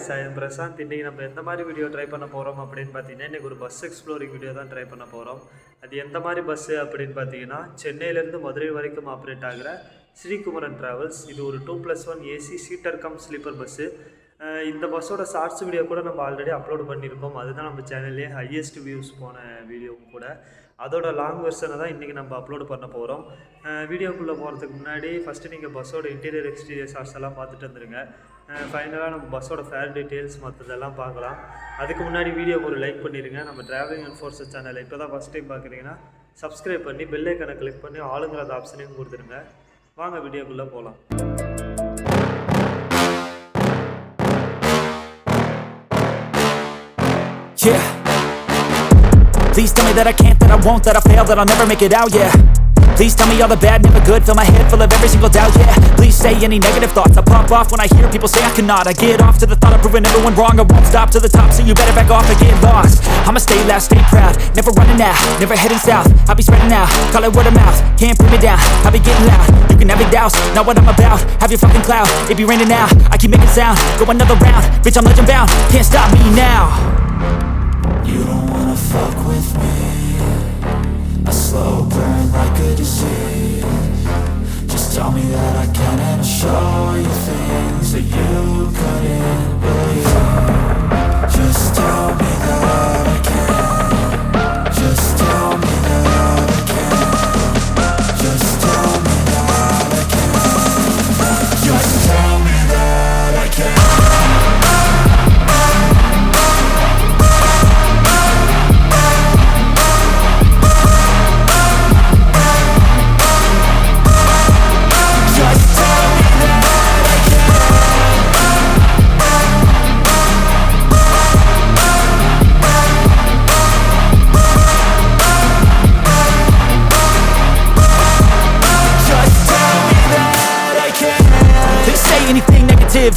guys, I am Prasant. இன்றைக்கி நம்ம எந்த மாதிரி வீடியோ ட்ரை பண்ண போகிறோம் அப்படின்னு பார்த்தீங்கன்னா இன்றைக்கி ஒரு பஸ் எக்ஸ்ப்ளோரிங் வீடியோ தான் ட்ரை பண்ண போகிறோம். அது எந்த மாதிரி பஸ்ஸு அப்படின்னு பார்த்தீங்கன்னா சென்னையிலேருந்து மதுரை வரைக்கும் ஆப்ரேட் ஆகிற ஸ்ரீகுமரன் ட்ராவல்ஸ். இது ஒரு 2+1 AC seater come sleeper bus. இந்த பஸ்ஸோட ஷார்ட்ஸ் வீடியோ கூட நம்ம ஆல்ரெடி அப்லோட் பண்ணியிருக்கோம். அதுதான் நம்ம சேனல்லே ஹையஸ்ட் வியூஸ் போன வீடியோவும் கூட. அதோட லாங் வெர்ஷனை தான் இன்றைக்கி நம்ம அப்லோட் பண்ண போகிறோம். வீடியோக்குள்ளே போகிறதுக்கு முன்னாடி ஃபஸ்ட்டு நீங்கள் பஸ்ஸோட இன்டீரியர் எக்ஸ்டீரியர் ஷார்ட்ஸ் எல்லாம் பார்த்துட்டு வந்துடுங்க. ஃபைனலாக நம்ம பஸ்ஸோட ஃபேர் டீட்டெயில்ஸ் மற்றதெல்லாம் பார்க்கலாம். அதுக்கு முன்னாடி வீடியோக்கு ஒரு லைக் பண்ணிடுங்க. நம்ம ட்ராவலிங் அண்ட் ஃபோர்ஸஸ் சேனலை இப்போ தான் ஃபஸ்ட் டைம் பார்க்குறீங்கன்னா சப்ஸ்கிரைப் பண்ணி பெல் ஐக்கனை கிளிக் பண்ணி ஆளுங்கிற அந்த ஆப்ஷனையும் கொடுத்துருங்க. வாங்க வீடியோக்குள்ளே போகலாம். Yeah. Please tell me that I can't, that I won't, that I fail, that I'll never make it out, yeah. Please tell me all the bad, never good, fill my head full of every single doubt, yeah. Please say any negative thoughts, I pop off when I hear people say I cannot. I get off to the thought of proving everyone wrong, I won't stop to the top, so you better back off and get lost. I'ma stay loud, stay proud, never running out, never heading south. I'll be spreading out, call it word of mouth, can't put me down, I'll be getting loud. You can have big doubts, not what I'm about, have your fucking clout. It be raining now, I keep making sound, go another round, bitch I'm legend bound, can't stop me now. You don't wanna fuck with me, a slow burn like a disease. Just tell me that I can and I'll show you things that you couldn't believe. Just tell me that I can. Just tell me that I can. Just tell me that I can. Just tell me that I can.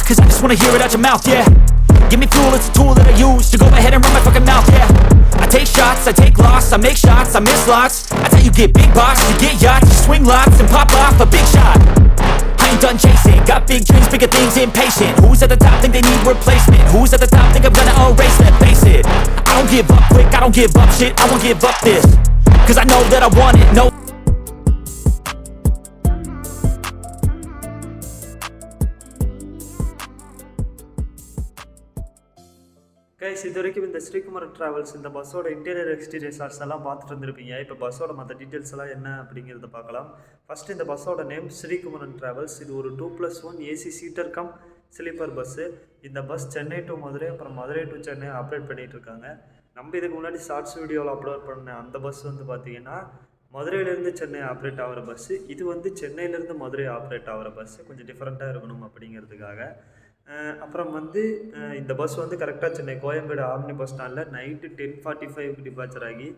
Cause I just wanna hear it out your mouth, yeah. Give me fuel, it's a tool that I use to go ahead and run my fucking mouth, yeah. I take shots, I take loss, I make shots, I miss lots. That's how you get big box, you get yachts, you swing lots and pop off a big shot. I ain't done chasing, got big dreams, bigger things, impatient. Who's at the top think they need replacement? Who's at the top think I'm gonna erase them? Face it, I don't give up quick, I don't give up shit, I won't give up this. Cause I know that I want it, no. Guys, இது வரைக்கும் இந்த Sri Kumaran travels இந்த பஸ்ஸோட interior exterior shorts எல்லாம் பார்த்துட்டு இருந்திருப்பீங்க. இப்போ பஸ்ஸோட மற்ற details எல்லாம் என்ன அப்படிங்கிறத பார்க்கலாம். ஃபஸ்ட்டு இந்த பஸ்ஸோட நேம் ஸ்ரீகுமரன் ட்ராவல்ஸ். இது ஒரு 2+1 AC seater come sleeper bus. இந்த பஸ் சென்னை டு மதுரை அப்புறம் மதுரை டு சென்னை ஆப்ரேட் பண்ணிகிட்டு இருக்காங்க. நம்ம இதுக்கு முன்னாடி ஷார்ட்ஸ் வீடியோவில் அப்லோட் பண்ண அந்த பஸ் வந்து பார்த்திங்கன்னா மதுரையிலேருந்து சென்னை ஆப்ரேட் ஆகிற பஸ்ஸு. இது வந்து சென்னையிலேருந்து மதுரை ஆப்ரேட் ஆகிற பஸ்ஸு. கொஞ்சம் டிஃப்ரெண்ட்டாக இருக்கணும் அப்படிங்கிறதுக்காக. அப்புறம் வந்து இந்த பஸ் வந்து கரெக்டாக சென்னை கோயம்பேடு ஆம்னி பஸ் ஸ்டாண்டில் நைட்டு 10:45 டிபார்ச்சர் ஆகி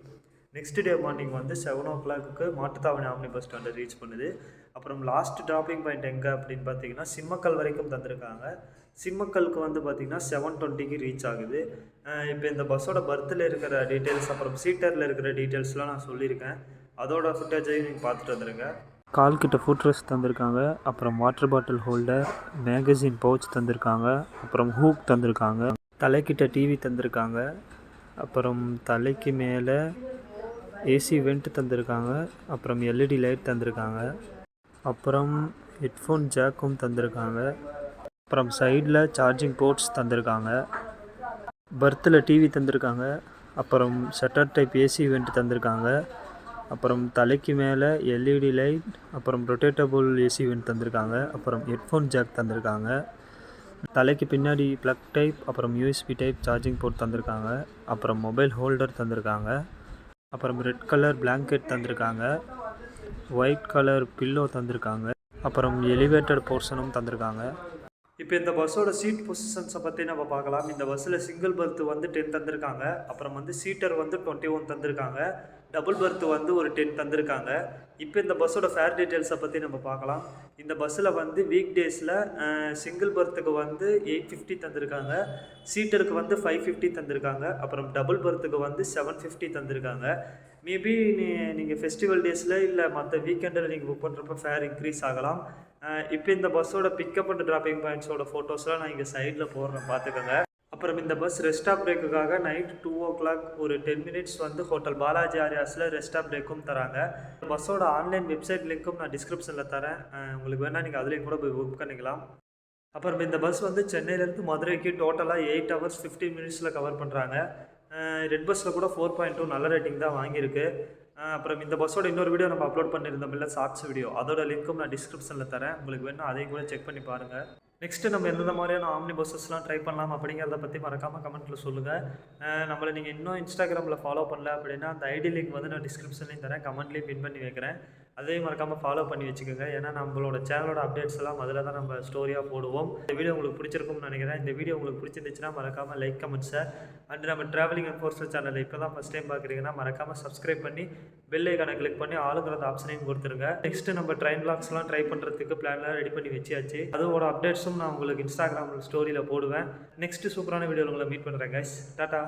நெக்ஸ்ட் டே மார்னிங் வந்து 7 o'clock மாட்டுத்தாவணி ஆம்னி பஸ் ஸ்டாண்டை ரீச் பண்ணுது. அப்புறம் லாஸ்ட் ட்ராப்பிங் பாயிண்ட் எங்கே அப்படின்னு பார்த்தீங்கன்னா சிம்மக்கல் வரைக்கும் தந்திருக்காங்க. சிம்மக்கலுக்கு வந்து பார்த்திங்கன்னா 7:20 ரீச் ஆகுது. இப்போ இந்த பஸ்ஸோட பர்த்தில் இருக்கிற டீட்டெயில்ஸ் அப்புறம் சீட்டரில் இருக்கிற டீட்டெயில்ஸ்லாம் நான் சொல்லியிருக்கேன். அதோட ஃபுட்டேஜையும் நீங்கள் பார்த்துட்டு வந்துடுங்க. கால்கிட்ட ஃபுட் ரெஸ்ட் தந்திருக்காங்க, அப்புறம் water bottle holder, magazine pouch தந்திருக்காங்க, அப்புறம் ஹூக் தந்திருக்காங்க, தலைக்கிட்ட டிவி தந்திருக்காங்க, அப்புறம் தலைக்கு மேலே ஏசி வெண்ட் தந்திருக்காங்க, அப்புறம் எல்இடி லைட் தந்திருக்காங்க, அப்புறம் ஹெட்ஃபோன் ஜாக்கும் தந்திருக்காங்க, அப்புறம் சைடில் சார்ஜிங் போர்ட்ஸ் தந்திருக்காங்க, பர்த்தில் டிவி தந்திருக்காங்க, அப்புறம் ஷட்டர் டைப் ஏசி வெண்ட் தந்திருக்காங்க, அப்புறம் தலைக்கு மேலே எல்இடி லைட், அப்புறம் ரொட்டேட்டபுள் ஏசி வெண்ட் தந்திருக்காங்க, அப்புறம் ஹெட்ஃபோன் ஜாக் தந்திருக்காங்க, தலைக்கு பின்னாடி ப்ளக் டைப், அப்புறம் யூஎஸ்பி டைப் சார்ஜிங் போர்ட் தந்திருக்காங்க, அப்புறம் மொபைல் ஹோல்டர் தந்திருக்காங்க, அப்புறம் ரெட் கலர் பிளாங்கெட் தந்திருக்காங்க, ஒயிட் கலர் பில்லோ தந்திருக்காங்க, அப்புறம் எலிவேட்டட் போர்ஷனும் தந்திருக்காங்க. இப்போ இந்த பஸ்ஸோட சீட் பொசிஷன்ஸை பற்றி நம்ம பார்க்கலாம். இந்த பஸ்ஸில் சிங்கிள் பர்த்து வந்து 10 தந்திருக்காங்க, அப்புறம் வந்து சீட்டர் வந்து 21 தந்திருக்காங்க, டபுள் பர்த்து வந்து ஒரு 10 தந்திருக்காங்க. இப்போ இந்த பஸ்ஸோட ஃபேர் டீட்டெயில்ஸை பற்றி நம்ம பார்க்கலாம். இந்த பஸ்ஸில் வந்து வீக் டேஸில் சிங்கிள் பர்த்துக்கு வந்து 850 தந்திருக்காங்க, சீட்டருக்கு வந்து 550 தந்திருக்காங்க, அப்புறம் டபுள் பர்த்துக்கு வந்து 750 தந்திருக்காங்க. மேபி நீங்கள் ஃபெஸ்டிவல் டேஸில் இல்லை மற்ற வீக்கெண்டில் நீங்கள் புக் பண்ணுறப்ப ஃபேர் இன்க்ரீஸ் ஆகலாம். இப்போ இந்த பஸ்ஸோட பிக்கப் அண்ட் ட்ராப்பிங் பாயிண்ட்ஸோட ஃபோட்டோஸ்லாம் நான் இங்கே சைடில் போடுறேன், பார்த்துக்கோங்க. அப்புறம் இந்த பஸ் ரெஸ்ட் ஆஃப் பிரேக்குக்காக நைட் 2 o'clock ஒரு 10 minutes வந்து ஹோட்டல் பாலாஜி ஆரியாஸில் ரெஸ்ட் ஆஃப் பிரேக்கும் தராங்க. பஸ்ஸோட ஆன்லைன் வெப்சைட் லிங்க்கும் நான் டிஸ்கிரிப்ஷனில் தரேன், உங்களுக்கு வேணால் நீங்கள் அதுலேயும் கூட போய் புக் பண்ணிக்கலாம். அப்புறம் இந்த பஸ் வந்து சென்னையிலேருந்து மதுரைக்கு டோட்டலாக 8 hours 15 minutes கவர் பண்ணுறாங்க. ரெட் பஸ்ஸில் கூட 4.2 நல்ல ரேட்டிங் தான் வாங்கியிருக்கு. அப்புறம் இந்த பஸ்ஸோட இன்னொரு வீடியோ நம்ம அப்லோட் பண்ணியிருந்தோம் இல்லை, ஷார்ட்ஸ் வீடியோ, அதோட லிங்க்கும் நான் டிஸ்கிரிப்ஷனில் தரேன், உங்களுக்கு வேணால் அதையும் கூட செக் பண்ணி பாருங்கள். நெக்ஸ்ட்டு நம்ம எந்தெந்த மாதிரியான ஆம்னி பஸ்ஸஸ்லாம் ட்ரை பண்ணலாம் அப்படிங்கிறத பற்றி மறக்காமல் கமெண்ட்டில் சொல்லுங்கள். நம்மளை நீங்கள் இன்னும் இன்ஸ்டாகிராமில் ஃபாலோ பண்ணல அப்படின்னா அந்த ஐடி லிங்க் வந்து நான் டிஸ்கிரிப்ஷன்லேயும் தரேன், கமெண்ட்லேயும் பின் பண்ணி வைக்கிறேன், அதையும் மறக்காமல் ஃபாலோ பண்ணி வச்சுக்கோங்க. ஏன்னா நம்மளோட சேனலோட அப்டேட்ஸ் எல்லாம் அதில் தான் நம்ம ஸ்டோரியாக போடுவோம். இந்த வீடியோ உங்களுக்கு பிடிச்சிருக்கும்னு நினைக்கிறேன். இந்த வீடியோ உங்களுக்கு பிடிச்சிருந்துச்சுன்னா மறக்காமல் லைக், கமெண்ட்ஸை அண்ட் நம்ம ட்ராவலிங் அண்ட் ஃபோர்ஸல் சேனலை இப்போ தான் ஃபஸ்ட் டைம் பார்க்குறீங்கன்னா மறக்காமல் சப்ஸ்கிரைப் பண்ணி பெல் ஐக்கானை கிளிக் பண்ணி ஆளுங்கிற ஆப்ஷனையும் கொடுத்துருங்க. நெக்ஸ்ட்டு நம்ம ட்ரெயின் பிளாக்ஸ்லாம் ட்ரை பண்ணுறதுக்கு பிளான்லாம் ரெடி பண்ணி வச்சியாச்சு. அதோட அப்டேட்ஸும் நான் உங்களுக்கு இன்ஸ்டாகிராம் ஸ்டோரியில் போடுவேன். நெக்ஸ்ட்டு சூப்பரான வீடியோவில் உங்களை மீட் பண்ணுறேன் கைஸ். டாட்டா.